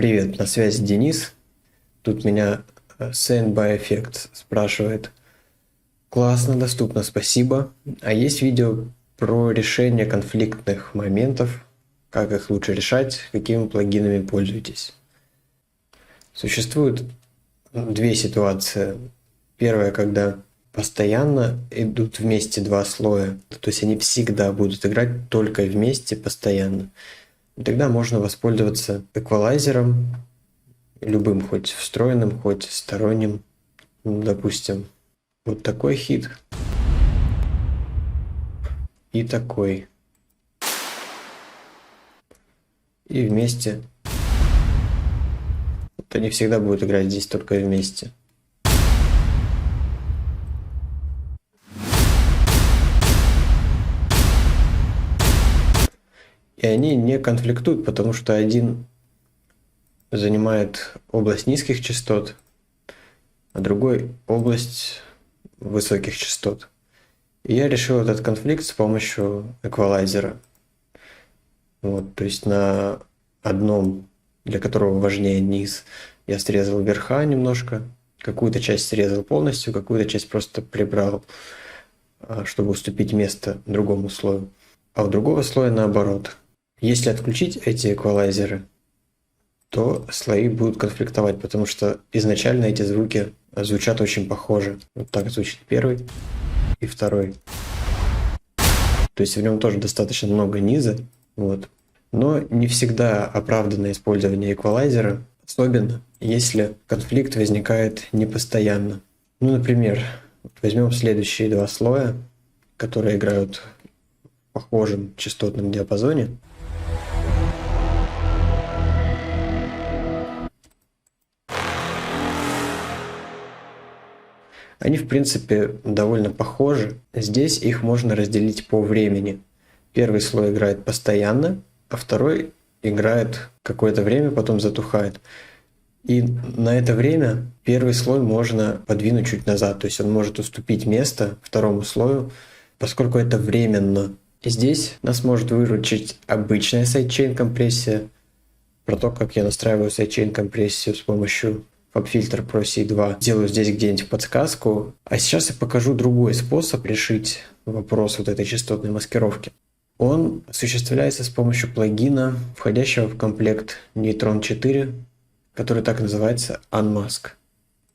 Привет, на связи Денис. Тут меня Send by Effect спрашивает. Классно, доступно, спасибо. А есть видео про решение конфликтных моментов, как их лучше решать, какими плагинами пользуетесь? Существует две ситуации. Первая, когда постоянно идут вместе два слоя, то есть они всегда будут играть только вместе постоянно. И тогда можно воспользоваться эквалайзером, любым, хоть встроенным, хоть сторонним. Допустим, вот такой хит и такой. И вместе. Вот они всегда будут играть здесь только вместе. И они не конфликтуют, потому что один занимает область низких частот, а другой область высоких частот. И я решил этот конфликт с помощью эквалайзера. Вот, то есть на одном, для которого важнее низ, я срезал верха немножко, какую-то часть срезал полностью, какую-то часть просто прибрал, чтобы уступить место другому слою. А у другого слоя наоборот. Если отключить эти эквалайзеры, то слои будут конфликтовать, потому что изначально эти звуки звучат очень похоже. Вот так звучит первый и второй. То есть в нем тоже достаточно много низа, вот. Но не всегда оправдано использование эквалайзера, особенно если конфликт возникает непостоянно. Ну, например, возьмем следующие два слоя, которые играют в похожем частотном диапазоне. Они, в принципе, довольно похожи. Здесь их можно разделить по времени. Первый слой играет постоянно, а второй играет какое-то время, потом затухает. И на это время первый слой можно подвинуть чуть назад, то есть он может уступить место второму слою, поскольку это временно. И здесь нас может выручить обычная сайдчейн компрессия. Про то, как я настраиваю сайдчейн компрессию с помощью FabFilter Pro C2. Делаю здесь где-нибудь подсказку. А сейчас я покажу другой способ решить вопрос вот этой частотной маскировки. Он осуществляется с помощью плагина, входящего в комплект Neutron 4, который так называется Unmask.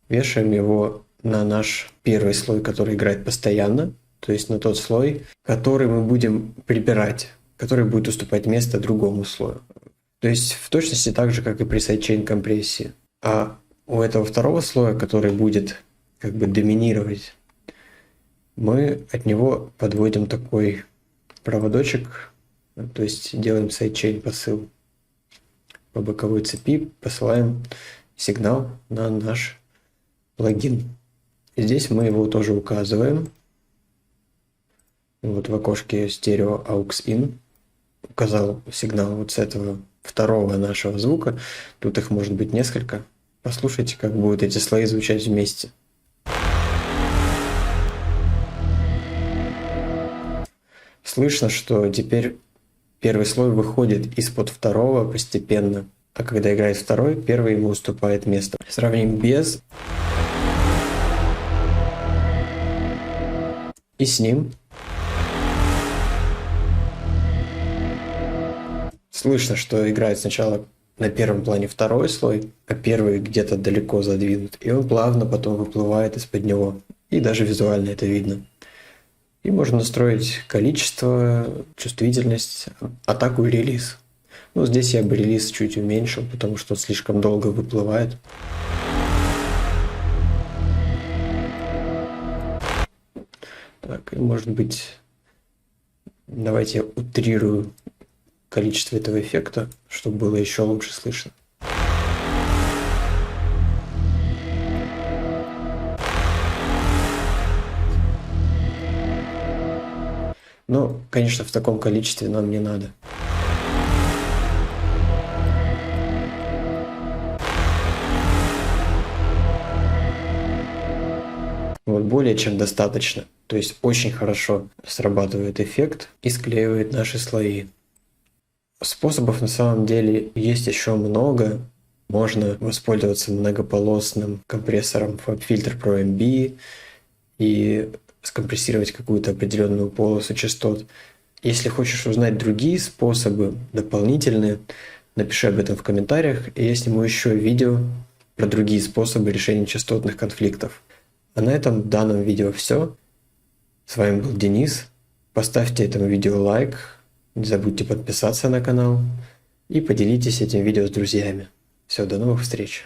Вешаем его на наш первый слой, который играет постоянно, то есть на тот слой, который мы будем прибирать, который будет уступать место другому слою. То есть в точности так же, как и при сайдчейн компрессии. А у этого второго слоя, который будет как бы доминировать, мы от него подводим такой проводочек, то есть делаем сайдчейн посыл по боковой цепи, посылаем сигнал на наш плагин. Здесь мы его тоже указываем. Вот в окошке стерео aux in указал сигнал вот с этого второго нашего звука. Тут их может быть несколько. Послушайте, как будут эти слои звучать вместе. Слышно, что теперь первый слой выходит из-под второго постепенно, а когда играет второй, первый ему уступает место. Сравним без и с ним. Слышно, что играет сначала на первом плане второй слой, а первый где-то далеко задвинут, и он плавно потом выплывает из-под него. И даже визуально это видно. И можно настроить количество, чувствительность, атаку и релиз. Ну, здесь я бы релиз чуть уменьшил, потому что слишком долго выплывает. Так, и может быть, давайте я утрирую количество этого эффекта, чтобы было еще лучше слышно. Но, конечно, в таком количестве нам не надо. Вот более чем достаточно. То есть очень хорошо срабатывает эффект и склеивает наши слои. Способов на самом деле есть еще много. Можно воспользоваться многополосным компрессором FabFilter Pro MB и скомпрессировать какую-то определенную полосу частот. Если хочешь узнать другие способы, дополнительные, напиши об этом в комментариях, и я сниму еще видео про другие способы решения частотных конфликтов. А на этом данном видео все. С вами был Денис. Поставьте этому видео лайк, не забудьте подписаться на канал и поделитесь этим видео с друзьями. Все, до новых встреч!